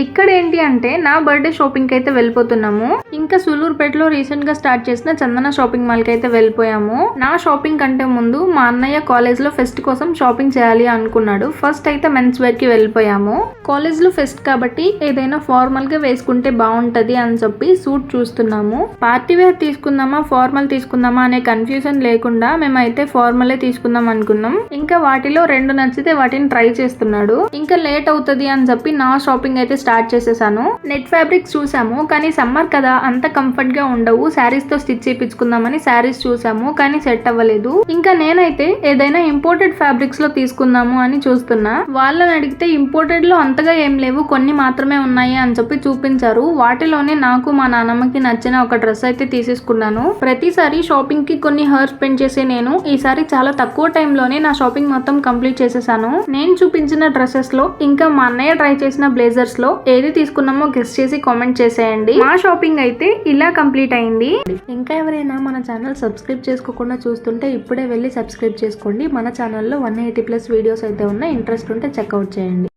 ఇక్కడ ఏంటి అంటే నా బర్త్డే షాపింగ్ కి అయితే వెళ్ళిపోతున్నాము. ఇంకా సూలూరుపేటలో రీసెంట్ గా స్టార్ట్ చేసిన చందన షాపింగ్ మాల్ కి అయితే వెళ్ళిపోయాము. నా షాపింగ్ కంటే ముందు మా అన్నయ్య కాలేజ్ లో ఫెస్ట్ కోసం షాపింగ్ చేయాలి అనుకున్నాడు. ఫస్ట్ అయితే మెన్స్ వేర్ కి వెళ్ళిపోయాము. కాలేజ్ లో ఫెస్ట్ కాబట్టి ఏదైనా ఫార్మల్ గా వేసుకుంటే బాగుంటది అని చెప్పి సూట్ చూస్తున్నాము. పార్టీ వేర్ తీసుకుందామా ఫార్మల్ తీసుకుందామా అనే కన్ఫ్యూజన్ లేకుండా మేమైతే ఫార్మలే తీసుకుందాం అనుకున్నాం. ఇంకా వాటిలో 2 నచ్చితే వాటిని ట్రై చేస్తున్నాడు. ఇంకా లేట్ అవుతుంది అని చెప్పి నా షాపింగ్ అయితే స్టార్ట్ చేసేసాను. నెట్ ఫ్యాబ్రిక్స్ చూసాము కానీ సమ్మర్ కదా అంత కంఫర్ట్ గా ఉండవు. శారీస్ తో స్టిచ్ చేయించుకుందామని శారీస్ చూసాము కానీ సెట్ అవ్వలేదు. ఇంకా నేనైతే ఏదైనా ఇంపోర్టెడ్ ఫ్యాబ్రిక్స్ లో తీసుకుందాము అని చూస్తున్నా. వాళ్ళని అడిగితే ఇంపోర్టెడ్ లో అంతగా ఏం లేవు, కొన్ని మాత్రమే ఉన్నాయి అని చెప్పి చూపించారు. వాటిలోనే నాకు మా నాన్నమ్మకి నచ్చిన ఒక డ్రెస్ అయితే తీసేసుకున్నాను. ప్రతిసారి షాపింగ్ కి కొన్ని హవర్స్ స్పెండ్ చేసే నేను ఈసారి చాలా తక్కువ టైంలోనే నా షాపింగ్ మొత్తం కంప్లీట్ చేసేసాను. నేను చూపించిన డ్రెస్సెస్ లో ఇంకా మా అన్నయ్య ట్రై చేసిన బ్లేజర్స్ లో ఏది తీసుకున్నామో గెస్ చేసి కామెంట్ చేసేయండి. మా షాపింగ్ అయితే ఇలా కంప్లీట్ అయింది. ఇంకా ఎవరైనా మన ఛానల్ సబ్స్క్రైబ్ చేసుకోకుండా చూస్తుంటే ఇప్పుడే వెళ్ళి సబ్స్క్రైబ్ చేసుకోండి. మన ఛానల్లో 180+ వీడియోస్ అయితే ఉన్నాయి. ఇంట్రెస్ట్ ఉంటే చెక్అవుట్ చేయండి.